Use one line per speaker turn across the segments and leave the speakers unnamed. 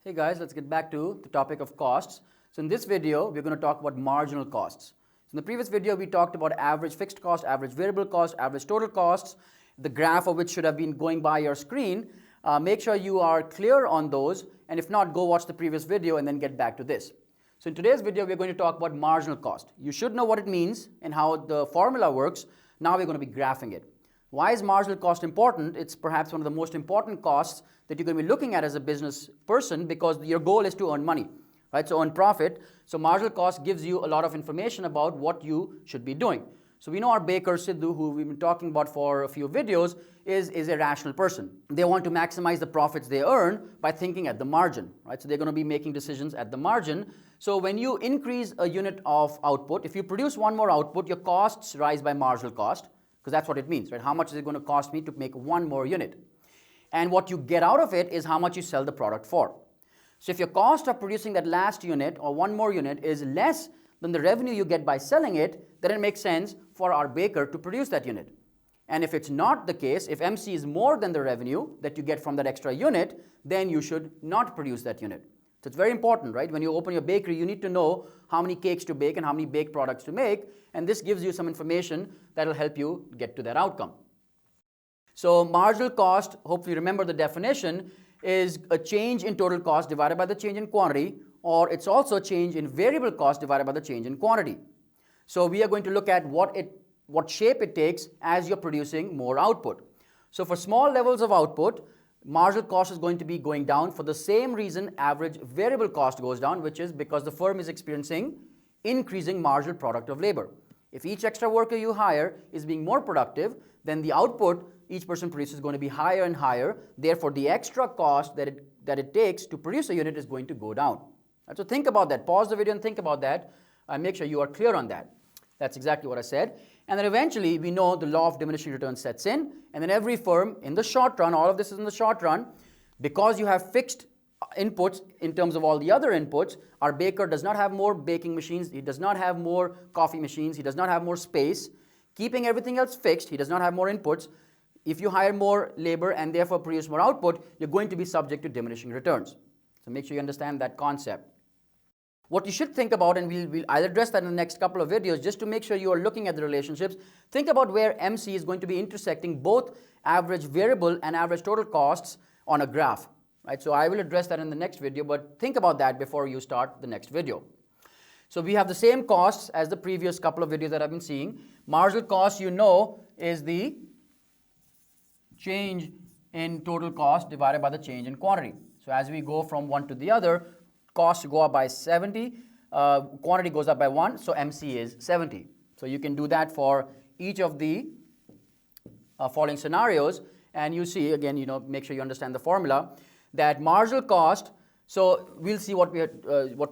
Hey guys, let's get back to the topic of costs. So in this video, we're going to talk about marginal costs. So in the previous video, we talked about average fixed cost, average variable cost, average total costs, the graph of which should have been going by your screen. Make sure you are clear on those, and if not, go watch the previous video and then get back to this. So in today's video, we're going to talk about marginal cost. You should know what it means and how the formula works. Now we're going to be graphing it. Why is marginal cost important? It's perhaps one of the most important costs that you're going to be looking at as a business person, because your goal is to earn money, right? So earn profit. So marginal cost gives you a lot of information about what you should be doing. So we know our baker Sidhu, who we've been talking about for a few videos, is a rational person. They want to maximize the profits they earn by thinking at the margin, right? So they're going to be making decisions at the margin. So when you increase a unit of output, if you produce one more output, your costs rise by marginal cost, because that's what it means, right? How much is it going to cost me to make one more unit? And what you get out of it is how much you sell the product for. So if your cost of producing that last unit or one more unit is less than the revenue you get by selling it, then it makes sense for our baker to produce that unit. And if it's not the case, if MC is more than the revenue that you get from that extra unit, then you should not produce that unit. So it's very important, right? When you open your bakery, you need to know how many cakes to bake and how many baked products to make, and this gives you some information that will help you get to that outcome. So marginal cost, hopefully remember the definition, is a change in total cost divided by the change in quantity, or it's also a change in variable cost divided by the change in quantity. So we are going to look at what shape it takes as you're producing more output. So for small levels of output, marginal cost is going to be going down for the same reason average variable cost goes down, which is because the firm is experiencing increasing marginal product of labor. If each extra worker you hire is being more productive, then the output each person produces is going to be higher and higher. Therefore, the extra cost that it takes to produce a unit is going to go down. So think about that. Pause the video and think about that. And make sure you are clear on that. That's exactly what I said. And then eventually, we know the law of diminishing return sets in. And then every firm, in the short run, all of this is in the short run, because you have fixed inputs in terms of all the other inputs, our baker does not have more baking machines. He does not have more coffee machines. He does not have more space. Keeping everything else fixed, he does not have more inputs. If you hire more labor and therefore produce more output, you're going to be subject to diminishing returns. So make sure you understand that concept. What you should think about, and I'll address that in the next couple of videos, just to make sure you are looking at the relationships, think about where MC is going to be intersecting both average variable and average total costs on a graph. Right? So I will address that in the next video, but think about that before you start the next video. So we have the same costs as the previous couple of videos that I've been seeing. Marginal cost, you know, is the change in total cost divided by the change in quantity. So as we go from one to the other, costs go up by 70, quantity goes up by 1, so MC is 70. So you can do that for each of the following scenarios, and you see, again, make sure you understand the formula, that marginal cost, so we'll see what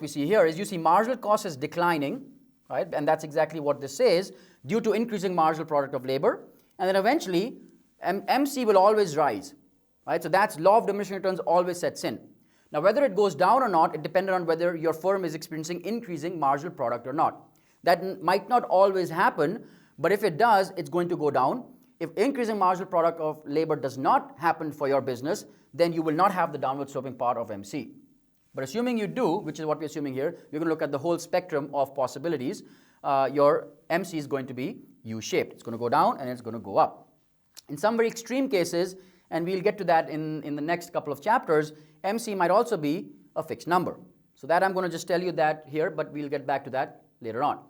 we see here is you see marginal cost is declining, right? And that's exactly what this says, due to increasing marginal product of labor, and then eventually MC will always rise, right? So that's law of diminishing returns always sets in. Now, whether it goes down or not, it depends on whether your firm is experiencing increasing marginal product or not. That might not always happen, but if it does, it's going to go down. If increasing marginal product of labor does not happen for your business, then you will not have the downward sloping part of MC. But assuming you do, which is what we're assuming here, we're going to look at the whole spectrum of possibilities. Your MC is going to be U-shaped. It's going to go down and it's going to go up. In some very extreme cases, and we'll get to that in the next couple of chapters, MC might also be a fixed number. So that I'm going to just tell you that here, but we'll get back to that later on.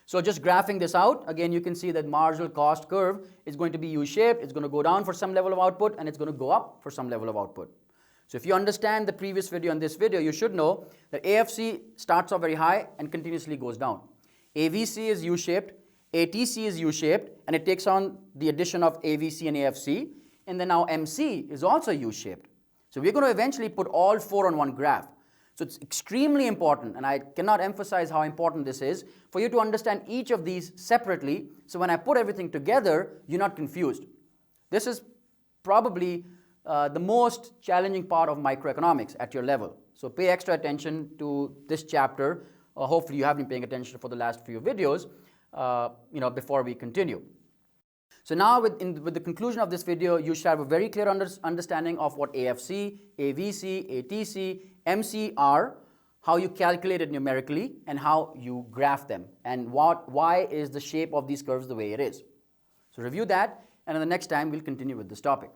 So just graphing this out, again, you can see that marginal cost curve is going to be U-shaped. It's going to go down for some level of output, and it's going to go up for some level of output. So if you understand the previous video and this video, you should know that AFC starts off very high and continuously goes down. AVC is U-shaped, ATC is U-shaped, and it takes on the addition of AVC and AFC, and then now MC is also U-shaped. So we're going to eventually put all four on one graph. So it's extremely important, and I cannot emphasize how important this is, for you to understand each of these separately, so when I put everything together, you're not confused. This is probably the most challenging part of microeconomics at your level. So pay extra attention to this chapter. Hopefully you have been paying attention for the last few videos, before we continue. So now with the conclusion of this video, you should have a very clear understanding of what AFC, AVC, ATC, MC are, how you calculate it numerically, and how you graph them, and why is the shape of these curves the way it is. So review that, and in the next time we'll continue with this topic.